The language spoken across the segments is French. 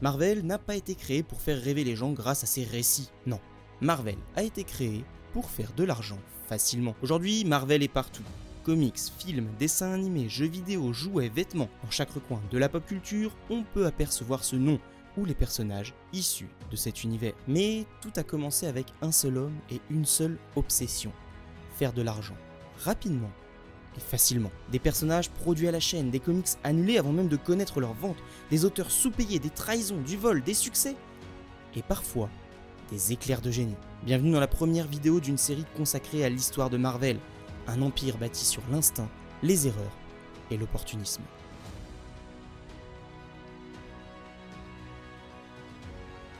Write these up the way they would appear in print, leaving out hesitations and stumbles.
Marvel n'a pas été créé pour faire rêver les gens grâce à ses récits, non. Marvel a été créé pour faire de l'argent facilement. Aujourd'hui, Marvel est partout. Comics, films, dessins animés, jeux vidéo, jouets, vêtements. Dans chaque recoin de la pop culture, on peut apercevoir ce nom ou les personnages issus de cet univers. Mais tout a commencé avec un seul homme et une seule obsession. Faire de l'argent. Rapidement et facilement. Des personnages produits à la chaîne, des comics annulés avant même de connaître leur vente, des auteurs sous-payés, des trahisons, du vol, des succès. Et parfois, des éclairs de génie. Bienvenue dans la première vidéo d'une série consacrée à l'histoire de Marvel, un empire bâti sur l'instinct, les erreurs et l'opportunisme.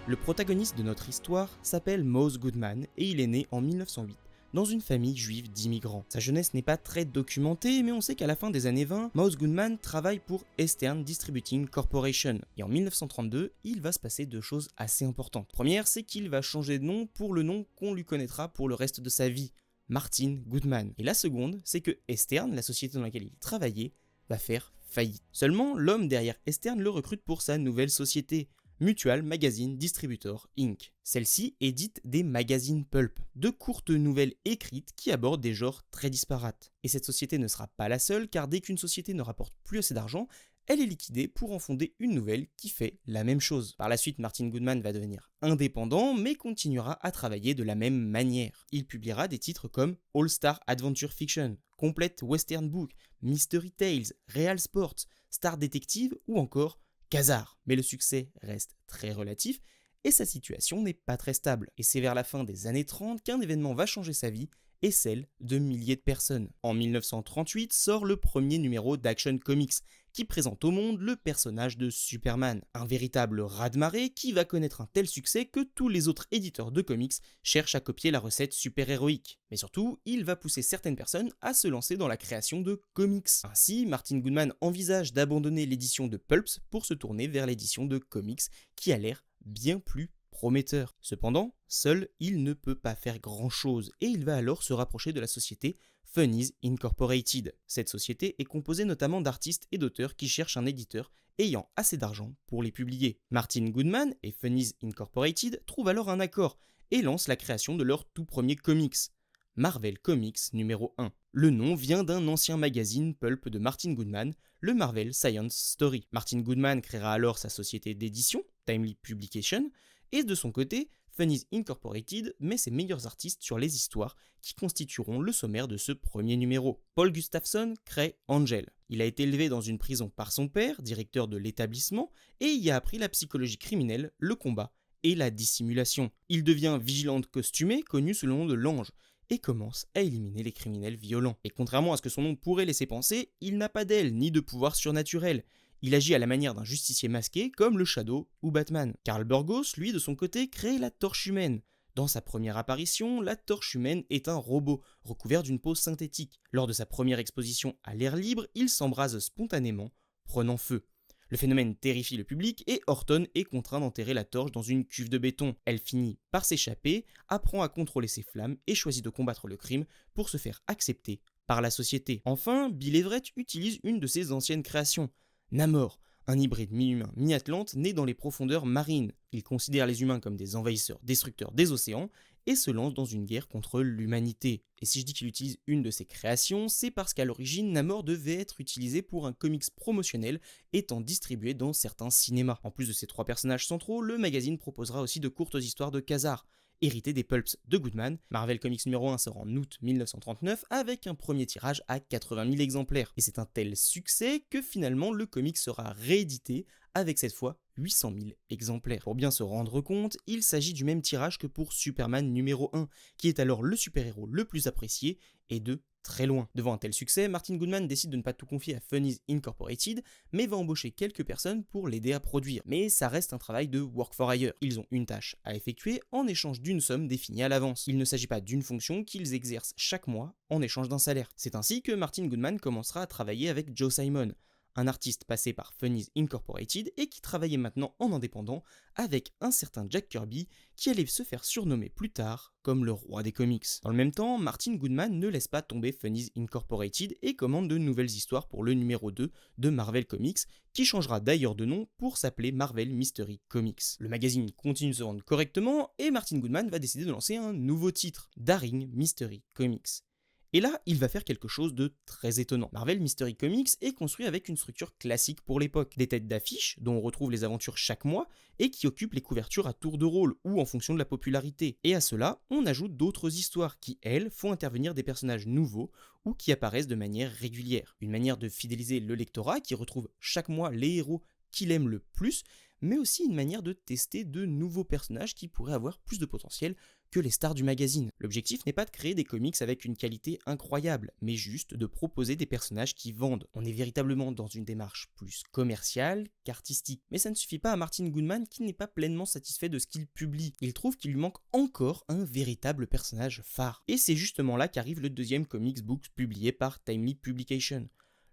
Le protagoniste de notre histoire s'appelle Mouse Goodman et il est né en 1908 dans une famille juive d'immigrants. Sa jeunesse n'est pas très documentée, mais on sait qu'à la fin des années 20, Mouse Goodman travaille pour Eastern Distributing Corporation. Et en 1932, il va se passer deux choses assez importantes. Première, c'est qu'il va changer de nom pour le nom qu'on lui connaîtra pour le reste de sa vie, Martin Goodman. Et la seconde, c'est que Eastern, la société dans laquelle il travaillait, va faire faillite. Seulement, l'homme derrière Eastern le recrute pour sa nouvelle société, Mutual Magazine Distributor Inc. Celle-ci édite des magazines pulp, de courtes nouvelles écrites qui abordent des genres très disparates. Et cette société ne sera pas la seule, car dès qu'une société ne rapporte plus assez d'argent, elle est liquidée pour en fonder une nouvelle qui fait la même chose. Par la suite, Martin Goodman va devenir indépendant, mais continuera à travailler de la même manière. Il publiera des titres comme All Star Adventure Fiction, Complete Western Book, Mystery Tales, Real Sports, Star Detective ou encore Kazar. Mais le succès reste très relatif et sa situation n'est pas très stable. Et c'est vers la fin des années 30 qu'un événement va changer sa vie et celle de milliers de personnes. En 1938 sort le premier numéro d'Action Comics qui présente au monde le personnage de Superman, un véritable raz-de-marée qui va connaître un tel succès que tous les autres éditeurs de comics cherchent à copier la recette super-héroïque. Mais surtout, il va pousser certaines personnes à se lancer dans la création de comics. Ainsi, Martin Goodman envisage d'abandonner l'édition de pulps pour se tourner vers l'édition de comics qui a l'air bien plus prometteur. Cependant, seul, il ne peut pas faire grand-chose et il va alors se rapprocher de la société Funnies Incorporated. Cette société est composée notamment d'artistes et d'auteurs qui cherchent un éditeur ayant assez d'argent pour les publier. Martin Goodman et Funnies Incorporated trouvent alors un accord et lancent la création de leur tout premier comics, Marvel Comics numéro 1. Le nom vient d'un ancien magazine pulp de Martin Goodman, le Marvel Science Story. Martin Goodman créera alors sa société d'édition, Timely Publication, et de son côté, Funnies Incorporated met ses meilleurs artistes sur les histoires qui constitueront le sommaire de ce premier numéro. Paul Gustafson crée Angel. Il a été élevé dans une prison par son père, directeur de l'établissement, et y a appris la psychologie criminelle, le combat et la dissimulation. Il devient vigilante costumée, connu sous le nom de l'Ange, et commence à éliminer les criminels violents. Et contrairement à ce que son nom pourrait laisser penser, il n'a pas d'aile ni de pouvoir surnaturel. Il agit à la manière d'un justicier masqué comme le Shadow ou Batman. Karl Burgos, lui, de son côté, crée la Torche Humaine. Dans sa première apparition, la Torche Humaine est un robot, recouvert d'une peau synthétique. Lors de sa première exposition à l'air libre, il s'embrase spontanément, prenant feu. Le phénomène terrifie le public et Horton est contraint d'enterrer la torche dans une cuve de béton. Elle finit par s'échapper, apprend à contrôler ses flammes et choisit de combattre le crime pour se faire accepter par la société. Enfin, Bill Everett utilise une de ses anciennes créations, Namor, un hybride mi-humain, mi-atlante né dans les profondeurs marines. Il considère les humains comme des envahisseurs destructeurs des océans et se lance dans une guerre contre l'humanité. Et si je dis qu'il utilise une de ses créations, c'est parce qu'à l'origine, Namor devait être utilisé pour un comics promotionnel étant distribué dans certains cinémas. En plus de ces trois personnages centraux, le magazine proposera aussi de courtes histoires de Kazar, hérité des pulps de Goodman. Marvel Comics numéro 1 sort en août 1939 avec un premier tirage à 80 000 exemplaires. Et c'est un tel succès que finalement le comic sera réédité avec cette fois 800 000 exemplaires. Pour bien se rendre compte, il s'agit du même tirage que pour Superman numéro 1, qui est alors le super-héros le plus apprécié et de très loin. Devant un tel succès, Martin Goodman décide de ne pas tout confier à Funnies Incorporated, mais va embaucher quelques personnes pour l'aider à produire. Mais ça reste un travail de work for hire. Ils ont une tâche à effectuer en échange d'une somme définie à l'avance. Il ne s'agit pas d'une fonction qu'ils exercent chaque mois en échange d'un salaire. C'est ainsi que Martin Goodman commencera à travailler avec Joe Simon, un artiste passé par Funnies Incorporated et qui travaillait maintenant en indépendant avec un certain Jack Kirby qui allait se faire surnommer plus tard comme le roi des comics. Dans le même temps, Martin Goodman ne laisse pas tomber Funnies Incorporated et commande de nouvelles histoires pour le numéro 2 de Marvel Comics, qui changera d'ailleurs de nom pour s'appeler Marvel Mystery Comics. Le magazine continue de se vendre correctement et Martin Goodman va décider de lancer un nouveau titre, Daring Mystery Comics. Et là, il va faire quelque chose de très étonnant. Marvel Mystery Comics est construit avec une structure classique pour l'époque. Des têtes d'affiches, dont on retrouve les aventures chaque mois, et qui occupent les couvertures à tour de rôle, ou en fonction de la popularité. Et à cela, on ajoute d'autres histoires qui, elles, font intervenir des personnages nouveaux, ou qui apparaissent de manière régulière. Une manière de fidéliser le lectorat, qui retrouve chaque mois les héros qu'il aime le plus, mais aussi une manière de tester de nouveaux personnages qui pourraient avoir plus de potentiel que les stars du magazine. L'objectif n'est pas de créer des comics avec une qualité incroyable, mais juste de proposer des personnages qui vendent. On est véritablement dans une démarche plus commerciale qu'artistique. Mais ça ne suffit pas à Martin Goodman qui n'est pas pleinement satisfait de ce qu'il publie. Il trouve qu'il lui manque encore un véritable personnage phare. Et c'est justement là qu'arrive le deuxième comics book publié par Timely Publication,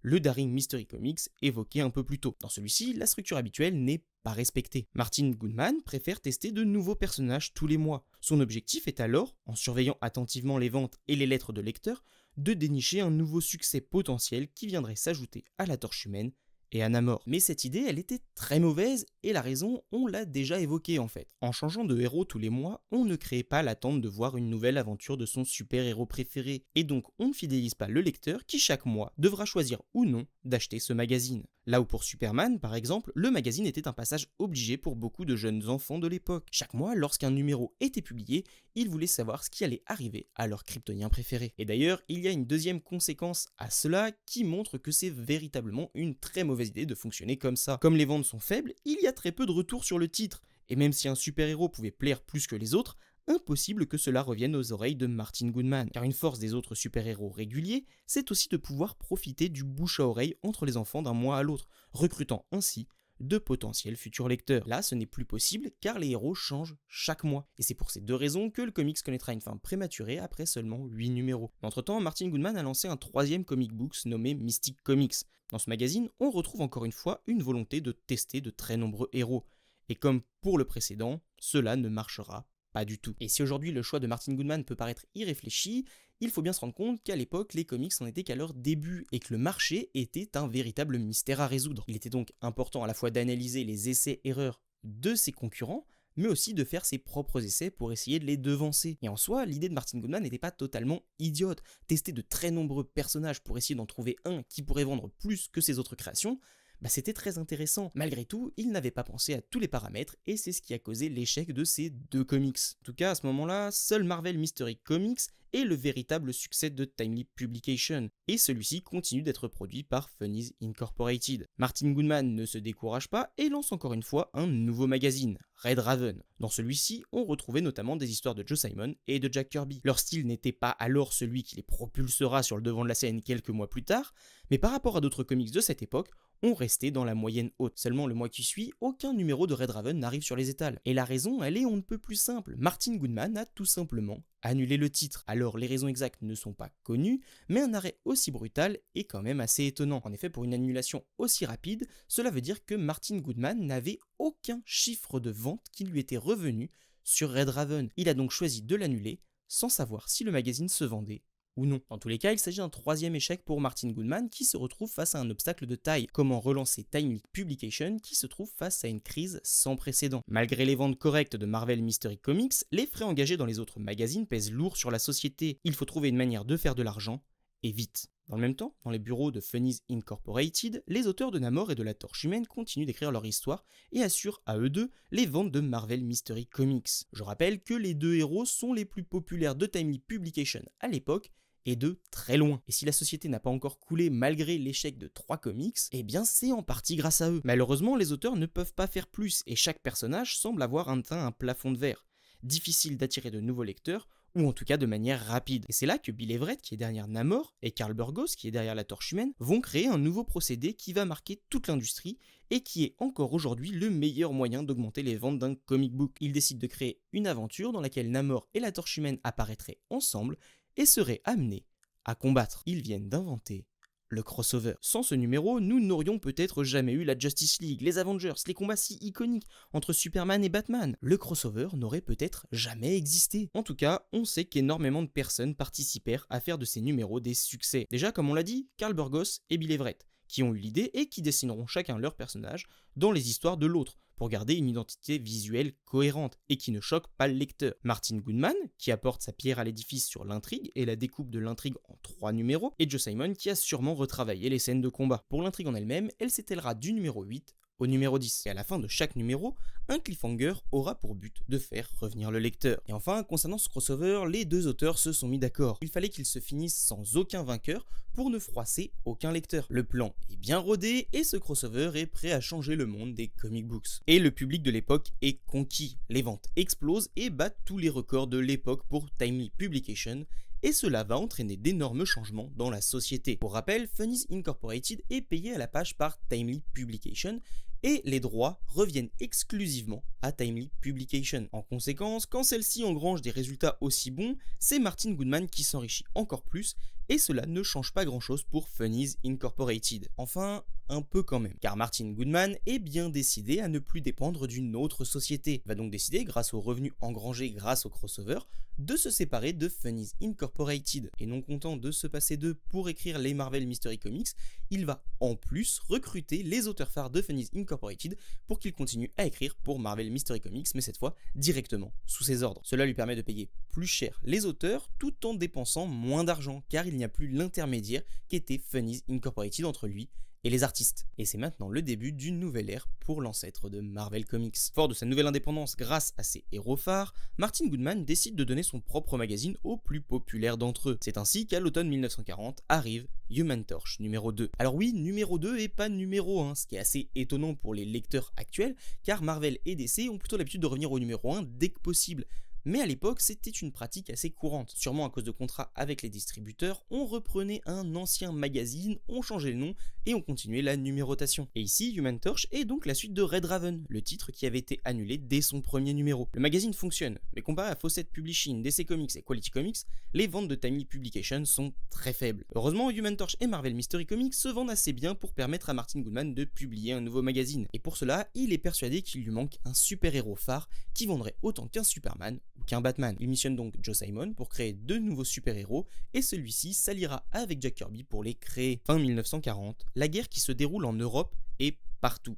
le Daring Mystery Comics évoqué un peu plus tôt. Dans celui-ci, la structure habituelle n'est pas respectée. Martin Goodman préfère tester de nouveaux personnages tous les mois. Son objectif est alors, en surveillant attentivement les ventes et les lettres de lecteurs, de dénicher un nouveau succès potentiel qui viendrait s'ajouter à la Torche Humaine et à Namor. Mais cette idée, elle était très mauvaise, et la raison, on l'a déjà évoquée en fait. En changeant de héros tous les mois, on ne crée pas l'attente de voir une nouvelle aventure de son super-héros préféré, et donc on ne fidélise pas le lecteur qui chaque mois devra choisir ou non d'acheter ce magazine. Là où pour Superman, par exemple, le magazine était un passage obligé pour beaucoup de jeunes enfants de l'époque. Chaque mois, lorsqu'un numéro était publié, ils voulaient savoir ce qui allait arriver à leur kryptonien préféré. Et d'ailleurs, il y a une deuxième conséquence à cela qui montre que c'est véritablement une très mauvaise idée de fonctionner comme ça. Comme les ventes sont faibles, il y a très peu de retours sur le titre. Et même si un super-héros pouvait plaire plus que les autres, impossible que cela revienne aux oreilles de Martin Goodman. Car une force des autres super-héros réguliers, c'est aussi de pouvoir profiter du bouche à oreille entre les enfants d'un mois à l'autre, recrutant ainsi de potentiels futurs lecteurs. Là, ce n'est plus possible car les héros changent chaque mois. Et c'est pour ces deux raisons que le comics connaîtra une fin prématurée après seulement 8 numéros. Entre-temps, Martin Goodman a lancé un troisième comic books nommé Mystic Comics. Dans ce magazine, on retrouve encore une fois une volonté de tester de très nombreux héros. Et comme pour le précédent, cela ne marchera pas du tout. Et si aujourd'hui le choix de Martin Goodman peut paraître irréfléchi, il faut bien se rendre compte qu'à l'époque, les comics n'en étaient qu'à leur début et que le marché était un véritable mystère à résoudre. Il était donc important à la fois d'analyser les essais-erreurs de ses concurrents, mais aussi de faire ses propres essais pour essayer de les devancer. Et en soi, l'idée de Martin Goodman n'était pas totalement idiote. Tester de très nombreux personnages pour essayer d'en trouver un qui pourrait vendre plus que ses autres créations, c'était très intéressant. Malgré tout, il n'avait pas pensé à tous les paramètres et c'est ce qui a causé l'échec de ces deux comics. En tout cas, à ce moment-là, seul Marvel Mystery Comics est le véritable succès de Timely Publication, et celui-ci continue d'être produit par Funnies Incorporated. Martin Goodman ne se décourage pas et lance encore une fois un nouveau magazine, Red Raven. Dans celui-ci, on retrouvait notamment des histoires de Joe Simon et de Jack Kirby. Leur style n'était pas alors celui qui les propulsera sur le devant de la scène quelques mois plus tard, mais par rapport à d'autres comics de cette époque, on restait dans la moyenne haute. Seulement le mois qui suit, aucun numéro de Red Raven n'arrive sur les étals. Et la raison, elle est on ne peut plus simple. Martin Goodman a tout simplement annulé le titre. Alors les raisons exactes ne sont pas connues, mais un arrêt aussi brutal est quand même assez étonnant. En effet, pour une annulation aussi rapide, cela veut dire que Martin Goodman n'avait aucun chiffre de vente qui lui était revenu sur Red Raven. Il a donc choisi de l'annuler sans savoir si le magazine se vendait ou non. Dans tous les cas, il s'agit d'un troisième échec pour Martin Goodman qui se retrouve face à un obstacle de taille. Comment relancer Timely Publication qui se trouve face à une crise sans précédent. Malgré les ventes correctes de Marvel Mystery Comics, les frais engagés dans les autres magazines pèsent lourd sur la société. Il faut trouver une manière de faire de l'argent, et vite. Dans le même temps, dans les bureaux de Funnies Incorporated, les auteurs de Namor et de la Torche Humaine continuent d'écrire leur histoire et assurent à eux deux les ventes de Marvel Mystery Comics. Je rappelle que les deux héros sont les plus populaires de Timely Publication à l'époque, et de très loin. Et si la société n'a pas encore coulé malgré l'échec de 3 comics, eh bien c'est en partie grâce à eux. Malheureusement, les auteurs ne peuvent pas faire plus, et chaque personnage semble avoir atteint un plafond de verre. Difficile d'attirer de nouveaux lecteurs, ou en tout cas de manière rapide. Et c'est là que Bill Everett, qui est derrière Namor, et Carl Burgos, qui est derrière la Torche Humaine, vont créer un nouveau procédé qui va marquer toute l'industrie, et qui est encore aujourd'hui le meilleur moyen d'augmenter les ventes d'un comic book. Ils décident de créer une aventure dans laquelle Namor et la Torche Humaine apparaîtraient ensemble, et seraient amenés à combattre. Ils viennent d'inventer le crossover. Sans ce numéro, nous n'aurions peut-être jamais eu la Justice League, les Avengers, les combats si iconiques entre Superman et Batman. Le crossover n'aurait peut-être jamais existé. En tout cas, on sait qu'énormément de personnes participèrent à faire de ces numéros des succès. Déjà, comme on l'a dit, Carl Burgos et Bill Everett, qui ont eu l'idée et qui dessineront chacun leur personnage dans les histoires de l'autre, pour garder une identité visuelle cohérente et qui ne choque pas le lecteur. Martin Goodman, qui apporte sa pierre à l'édifice sur l'intrigue et la découpe de l'intrigue en 3 numéros, et Joe Simon qui a sûrement retravaillé les scènes de combat. Pour l'intrigue en elle-même, elle s'étalera du numéro 8 au numéro 10. Et à la fin de chaque numéro, un cliffhanger aura pour but de faire revenir le lecteur. Et enfin, concernant ce crossover, les deux auteurs se sont mis d'accord. Il fallait qu'il se finisse sans aucun vainqueur pour ne froisser aucun lecteur. Le plan est bien rodé et ce crossover est prêt à changer le monde des comic books. Et le public de l'époque est conquis. Les ventes explosent et battent tous les records de l'époque pour Timely Publication, et cela va entraîner d'énormes changements dans la société. Pour rappel, Funnies Incorporated est payé à la page par Timely Publication et les droits reviennent exclusivement à Timely Publication. En conséquence, quand celle-ci engrange des résultats aussi bons, c'est Martin Goodman qui s'enrichit encore plus et cela ne change pas grand-chose pour Funnies Incorporated. Enfin, un peu quand même, car Martin Goodman est bien décidé à ne plus dépendre d'une autre société. Il va donc décider, grâce aux revenus engrangés grâce au crossover, de se séparer de Funnies Incorporated. Et non content de se passer d'eux pour écrire les Marvel Mystery Comics, il va en plus recruter les auteurs phares de Funnies Incorporated pour qu'ils continuent à écrire pour Marvel Mystery Comics, mais cette fois directement sous ses ordres. Cela lui permet de payer plus cher les auteurs tout en dépensant moins d'argent, car il n'y a plus l'intermédiaire qu'était Funnies Incorporated entre lui et les artistes. Et c'est maintenant le début d'une nouvelle ère pour l'ancêtre de Marvel Comics. Fort de sa nouvelle indépendance grâce à ses héros phares, Martin Goodman décide de donner son propre magazine au plus populaire d'entre eux. C'est ainsi qu'à l'automne 1940 arrive Human Torch numéro 2. Alors oui, numéro 2 et pas numéro 1, ce qui est assez étonnant pour les lecteurs actuels, car Marvel et DC ont plutôt l'habitude de revenir au numéro 1 dès que possible. Mais à l'époque, c'était une pratique assez courante. Sûrement à cause de contrats avec les distributeurs, on reprenait un ancien magazine, on changeait le nom et on continuait la numérotation. Et ici, Human Torch est donc la suite de Red Raven, le titre qui avait été annulé dès son premier numéro. Le magazine fonctionne, mais comparé à Fawcett Publishing, DC Comics et Quality Comics, les ventes de Timely Publication sont très faibles. Heureusement, Human Torch et Marvel Mystery Comics se vendent assez bien pour permettre à Martin Goodman de publier un nouveau magazine. Et pour cela, il est persuadé qu'il lui manque un super-héros phare qui vendrait autant qu'un Superman ou qu'un Batman. Il missionne donc Joe Simon pour créer deux nouveaux super-héros et celui-ci s'alliera avec Jack Kirby pour les créer. Fin 1940, la guerre qui se déroule en Europe est partout.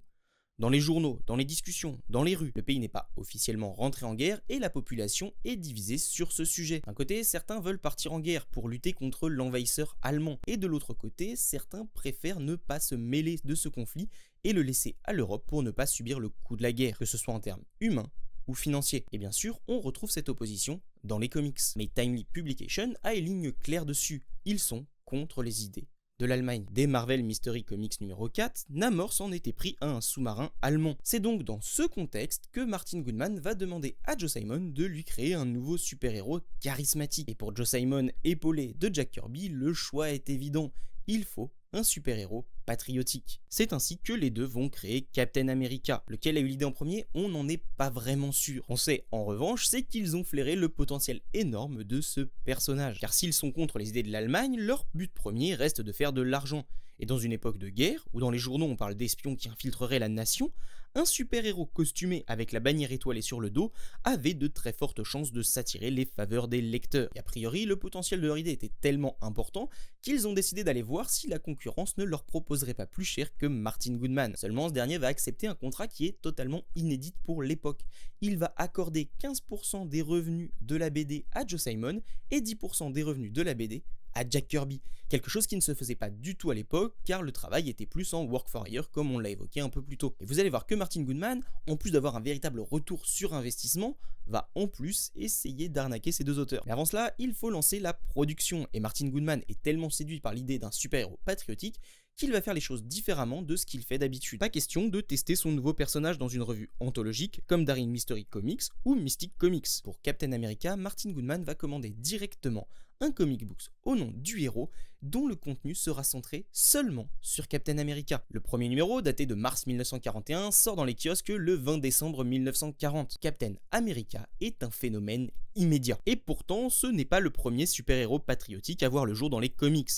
Dans les journaux, dans les discussions, dans les rues, le pays n'est pas officiellement rentré en guerre et la population est divisée sur ce sujet. D'un côté, certains veulent partir en guerre pour lutter contre l'envahisseur allemand et de l'autre côté, certains préfèrent ne pas se mêler de ce conflit et le laisser à l'Europe pour ne pas subir le coût de la guerre, que ce soit en termes humains ou financiers. Et bien sûr, on retrouve cette opposition dans les comics. Mais Timely Publication a une ligne claire dessus. Ils sont contre les idées de l'Allemagne. Dès Marvel Mystery Comics numéro 4, Namor s'en était pris à un sous-marin allemand. C'est donc dans ce contexte que Martin Goodman va demander à Joe Simon de lui créer un nouveau super-héros charismatique. Et pour Joe Simon, épaulé de Jack Kirby, le choix est évident. Il faut un super-héros patriotique. C'est ainsi que les deux vont créer Captain America. Lequel a eu l'idée en premier, on n'en est pas vraiment sûr. On sait en revanche, c'est qu'ils ont flairé le potentiel énorme de ce personnage. Car s'ils sont contre les idées de l'Allemagne, leur but premier reste de faire de l'argent. Et dans une époque de guerre, où dans les journaux on parle d'espions qui infiltreraient la nation, un super-héros costumé avec la bannière étoilée sur le dos avait de très fortes chances de s'attirer les faveurs des lecteurs. Et a priori, le potentiel de leur idée était tellement important qu'ils ont décidé d'aller voir si la concurrence ne leur proposerait pas plus cher que Martin Goodman. Seulement, ce dernier va accepter un contrat qui est totalement inédit pour l'époque. Il va accorder 15% des revenus de la BD à Joe Simon et 10% des revenus de la BD à Jack Kirby, quelque chose qui ne se faisait pas du tout à l'époque car le travail était plus en work for hire comme on l'a évoqué un peu plus tôt. Et vous allez voir que Martin Goodman, en plus d'avoir un véritable retour sur investissement, va en plus essayer d'arnaquer ces deux auteurs. Mais avant cela, il faut lancer la production et Martin Goodman est tellement séduit par l'idée d'un super-héros patriotique qu'il va faire les choses différemment de ce qu'il fait d'habitude. Pas question de tester son nouveau personnage dans une revue anthologique comme Daring Mystery Comics ou Mystic Comics. Pour Captain America, Martin Goodman va commander directement un comic book au nom du héros dont le contenu sera centré seulement sur Captain America. Le premier numéro, daté de mars 1941, sort dans les kiosques le 20 décembre 1940. Captain America est un phénomène immédiat. Et pourtant, ce n'est pas le premier super-héros patriotique à voir le jour dans les comics.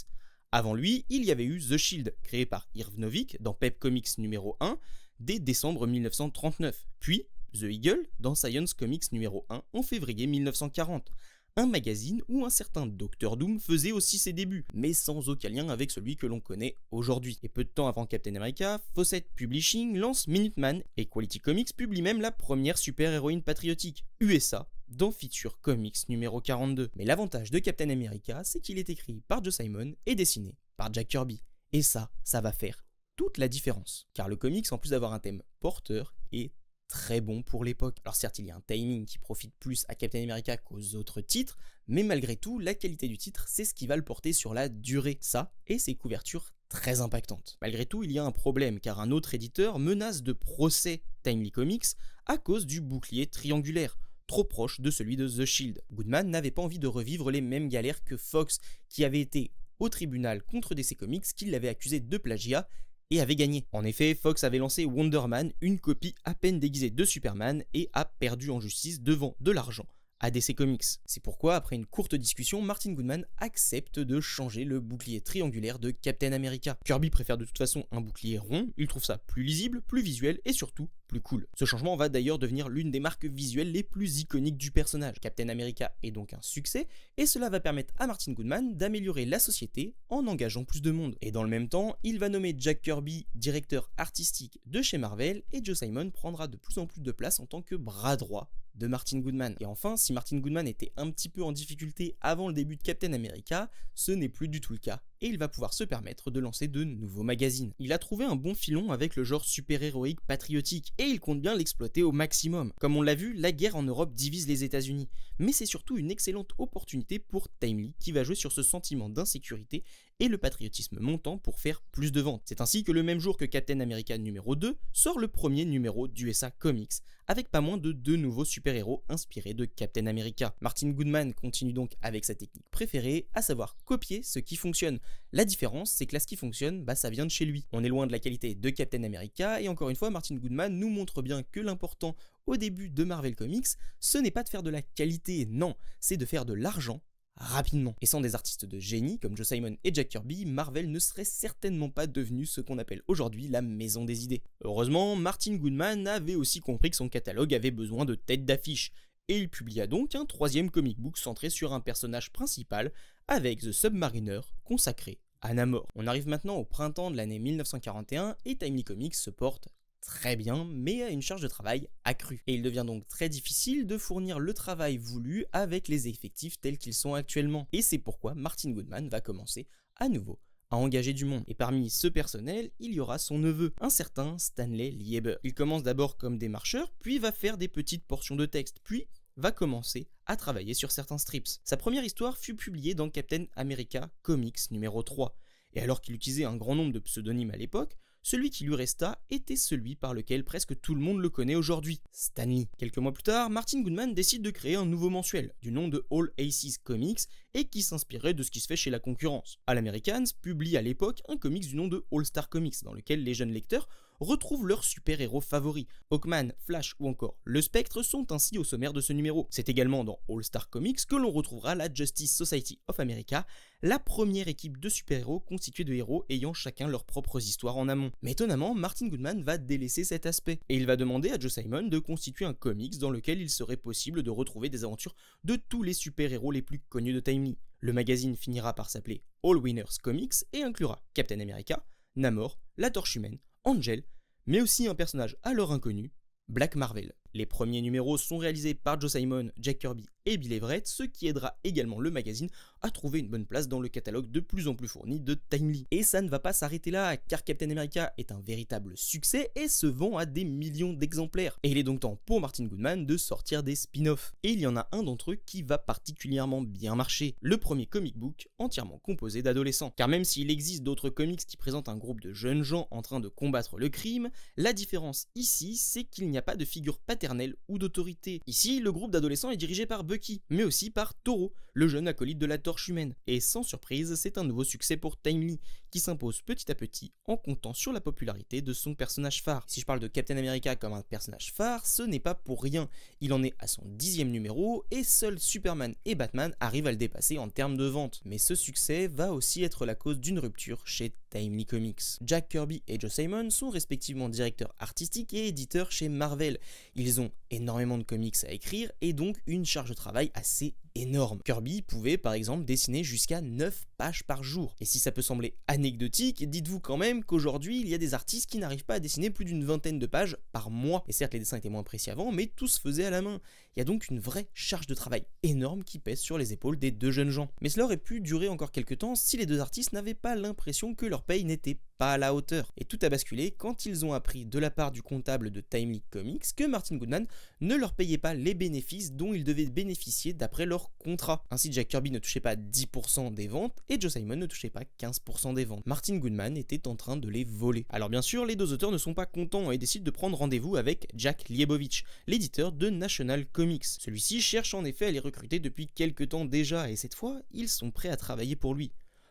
Avant lui, il y avait eu The Shield, créé par Irv Novick dans Pep Comics numéro 1 dès décembre 1939, puis The Eagle dans Science Comics numéro 1 en février 1940. Un magazine où un certain Dr Doom faisait aussi ses débuts, mais sans aucun lien avec celui que l'on connaît aujourd'hui. Et peu de temps avant Captain America, Fawcett Publishing lance Minuteman et Quality Comics publie même la première super-héroïne patriotique, USA, dans Feature Comics numéro 42. Mais l'avantage de Captain America, c'est qu'il est écrit par Joe Simon et dessiné par Jack Kirby. Et ça va faire toute la différence. Car le comics, en plus d'avoir un thème porteur, est très bon pour l'époque. Alors certes, il y a un timing qui profite plus à Captain America qu'aux autres titres, mais malgré tout, la qualité du titre, c'est ce qui va le porter sur la durée. Ça, et ses couvertures très impactantes. Malgré tout, il y a un problème, car un autre éditeur menace de procès Timely Comics à cause du bouclier triangulaire, trop proche de celui de The Shield. Goodman n'avait pas envie de revivre les mêmes galères que Fox, qui avait été au tribunal contre DC Comics, qui l'avait accusé de plagiat, et avait gagné. En effet, Fox avait lancé Wonder Man, une copie à peine déguisée de Superman, et a perdu en justice devant de l'argent à DC Comics. C'est pourquoi, après une courte discussion, Martin Goodman accepte de changer le bouclier triangulaire de Captain America. Kirby préfère de toute façon un bouclier rond, il trouve ça plus lisible, plus visuel et surtout plus cool. Ce changement va d'ailleurs devenir l'une des marques visuelles les plus iconiques du personnage. Captain America est donc un succès, et cela va permettre à Martin Goodman d'améliorer la société en engageant plus de monde. Et dans le même temps, il va nommer Jack Kirby directeur artistique de chez Marvel, et Joe Simon prendra de plus en plus de place en tant que bras droit de Martin Goodman. Et enfin, si Martin Goodman était un petit peu en difficulté avant le début de Captain America, ce n'est plus du tout le cas, et il va pouvoir se permettre de lancer de nouveaux magazines. Il a trouvé un bon filon avec le genre super-héroïque patriotique, et il compte bien l'exploiter au maximum. Comme on l'a vu, la guerre en Europe divise les États-Unis, mais c'est surtout une excellente opportunité pour Timely, qui va jouer sur ce sentiment d'insécurité et le patriotisme montant pour faire plus de ventes. C'est ainsi que le même jour que Captain America numéro 2, sort le premier numéro d'USA Comics, avec pas moins de 2 nouveaux super-héros inspirés de Captain America. Martin Goodman continue donc avec sa technique préférée, à savoir copier ce qui fonctionne. La différence, c'est que là, ce qui fonctionne, ça vient de chez lui. On est loin de la qualité de Captain America, et encore une fois, Martin Goodman nous montre bien que l'important au début de Marvel Comics, ce n'est pas de faire de la qualité, non, c'est de faire de l'argent rapidement. Et sans des artistes de génie comme Joe Simon et Jack Kirby, Marvel ne serait certainement pas devenu ce qu'on appelle aujourd'hui la maison des idées. Heureusement, Martin Goodman avait aussi compris que son catalogue avait besoin de têtes d'affiche, et il publia donc un 3e comic book centré sur un personnage principal avec The Submariner, consacré à Namor. On arrive maintenant au printemps de l'année 1941 et Timely Comics se porte très bien, mais à une charge de travail accrue. Et il devient donc très difficile de fournir le travail voulu avec les effectifs tels qu'ils sont actuellement. Et c'est pourquoi Martin Goodman va commencer à nouveau à engager du monde. Et parmi ce personnel, il y aura son neveu, un certain Stanley Lieber. Il commence d'abord comme démarcheur, puis va faire des petites portions de texte, puis va commencer à travailler sur certains strips. Sa première histoire fut publiée dans Captain America Comics numéro 3. Et alors qu'il utilisait un grand nombre de pseudonymes à l'époque, celui qui lui resta était celui par lequel presque tout le monde le connaît aujourd'hui, Stan Lee. Quelques mois plus tard, Martin Goodman décide de créer un nouveau mensuel, du nom de All Aces Comics, et qui s'inspirait de ce qui se fait chez la concurrence. All Americans publie à l'époque un comics du nom de All Star Comics, dans lequel les jeunes lecteurs retrouvent leurs super-héros favoris. Hawkman, Flash ou encore le Spectre sont ainsi au sommaire de ce numéro. C'est également dans All Star Comics que l'on retrouvera la Justice Society of America, la première équipe de super-héros constituée de héros ayant chacun leurs propres histoires en amont. Mais étonnamment, Martin Goodman va délaisser cet aspect, et il va demander à Joe Simon de constituer un comics dans lequel il serait possible de retrouver des aventures de tous les super-héros les plus connus de Timely. Le magazine finira par s'appeler All Winners Comics et inclura Captain America, Namor, la Torche Humaine, Angel, mais aussi un personnage alors inconnu, Black Marvel. Les premiers numéros sont réalisés par Joe Simon, Jack Kirby et Bill Everett, ce qui aidera également le magazine à trouver une bonne place dans le catalogue de plus en plus fourni de Timely. Et ça ne va pas s'arrêter là, car Captain America est un véritable succès et se vend à des millions d'exemplaires. Et il est donc temps pour Martin Goodman de sortir des spin-offs. Et il y en a un d'entre eux qui va particulièrement bien marcher, le premier comic book entièrement composé d'adolescents. Car même s'il existe d'autres comics qui présentent un groupe de jeunes gens en train de combattre le crime, la différence ici, c'est qu'il n'y a pas de figure paternelle paternelle ou d'autorité. Ici, le groupe d'adolescents est dirigé par Bucky, mais aussi par Toro, le jeune acolyte de la Torche Humaine. Et sans surprise, c'est un nouveau succès pour Timely, qui s'impose petit à petit en comptant sur la popularité de son personnage phare. Si je parle de Captain America comme un personnage phare, ce n'est pas pour rien. Il en est à son 10e numéro et seuls Superman et Batman arrivent à le dépasser en termes de vente. Mais ce succès va aussi être la cause d'une rupture chez Timely Comics. Jack Kirby et Joe Simon sont respectivement directeurs artistiques et éditeurs chez Marvel. Ils ont énormément de comics à écrire et donc une charge de travail assez énorme. Kirby pouvait par exemple dessiner jusqu'à 9 pages par jour. Et si ça peut sembler anecdotique, dites-vous quand même qu'aujourd'hui il y a des artistes qui n'arrivent pas à dessiner plus d'une vingtaine de pages par mois. Et certes les dessins étaient moins précis avant, mais tout se faisait à la main. Il y a donc une vraie charge de travail énorme qui pèse sur les épaules des deux jeunes gens. Mais cela aurait pu durer encore quelques temps si les deux artistes n'avaient pas l'impression que leur paye n'était pas à la hauteur. Et tout a basculé quand ils ont appris de la part du comptable de Timely Comics que Martin Goodman ne leur payait pas les bénéfices dont ils devaient bénéficier d'après leur contrat. Ainsi Jack Kirby ne touchait pas 10% des ventes et Joe Simon ne touchait pas 15% des ventes. Martin Goodman était en train de les voler. Alors bien sûr, les deux auteurs ne sont pas contents et décident de prendre rendez-vous avec Jack Liebowicz, l'éditeur de National Comics. Celui-ci cherche en effet à les recruter depuis quelques temps déjà et cette fois, ils sont prêts à travailler pour lui.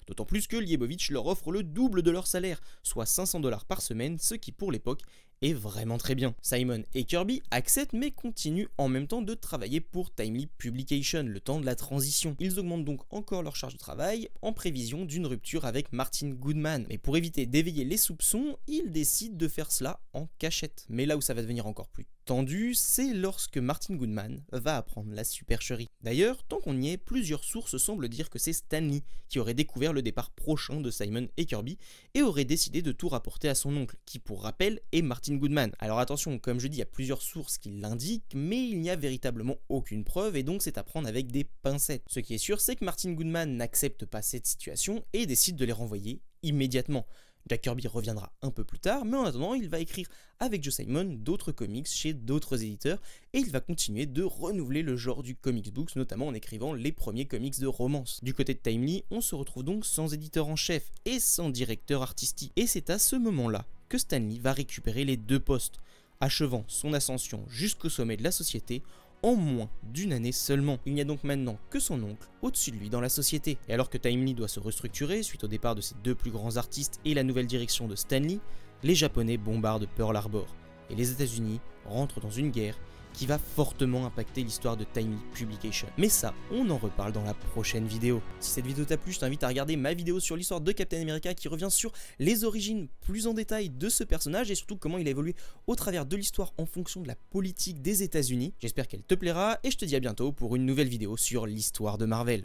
D'autant plus que Liebowicz leur offre le double de leur salaire, soit 500$ par semaine, ce qui pour l'époque est vraiment très bien. Simon et Kirby acceptent mais continuent en même temps de travailler pour Timely Publication, le temps de la transition. Ils augmentent donc encore leur charge de travail en prévision d'une rupture avec Martin Goodman. Mais pour éviter d'éveiller les soupçons, ils décident de faire cela en cachette. Mais là où ça va devenir encore plus tendu, c'est lorsque Martin Goodman va apprendre la supercherie. D'ailleurs, tant qu'on y est, plusieurs sources semblent dire que c'est Stan Lee qui aurait découvert le départ prochain de Simon et Kirby et aurait décidé de tout rapporter à son oncle, qui pour rappel est Martin Goodman. Alors attention, comme je dis, il y a plusieurs sources qui l'indiquent, mais il n'y a véritablement aucune preuve et donc c'est à prendre avec des pincettes. Ce qui est sûr, c'est que Martin Goodman n'accepte pas cette situation et décide de les renvoyer immédiatement. Jack Kirby reviendra un peu plus tard, mais en attendant, il va écrire avec Joe Simon d'autres comics chez d'autres éditeurs et il va continuer de renouveler le genre du comics books, notamment en écrivant les premiers comics de romance. Du côté de Timely, on se retrouve donc sans éditeur en chef et sans directeur artistique. Et c'est à ce moment-là que Stan Lee va récupérer les deux postes, achevant son ascension jusqu'au sommet de la société en moins d'une année seulement. Il n'y a donc maintenant que son oncle au-dessus de lui dans la société. Et alors que Timely doit se restructurer suite au départ de ses deux plus grands artistes et la nouvelle direction de Stan Lee, les Japonais bombardent Pearl Harbor et les États-Unis rentrent dans une guerre qui va fortement impacter l'histoire de Timely Publication. Mais ça, on en reparle dans la prochaine vidéo. Si cette vidéo t'a plu, je t'invite à regarder ma vidéo sur l'histoire de Captain America qui revient sur les origines plus en détail de ce personnage et surtout comment il a évolué au travers de l'histoire en fonction de la politique des États-Unis. J'espère qu'elle te plaira et je te dis à bientôt pour une nouvelle vidéo sur l'histoire de Marvel.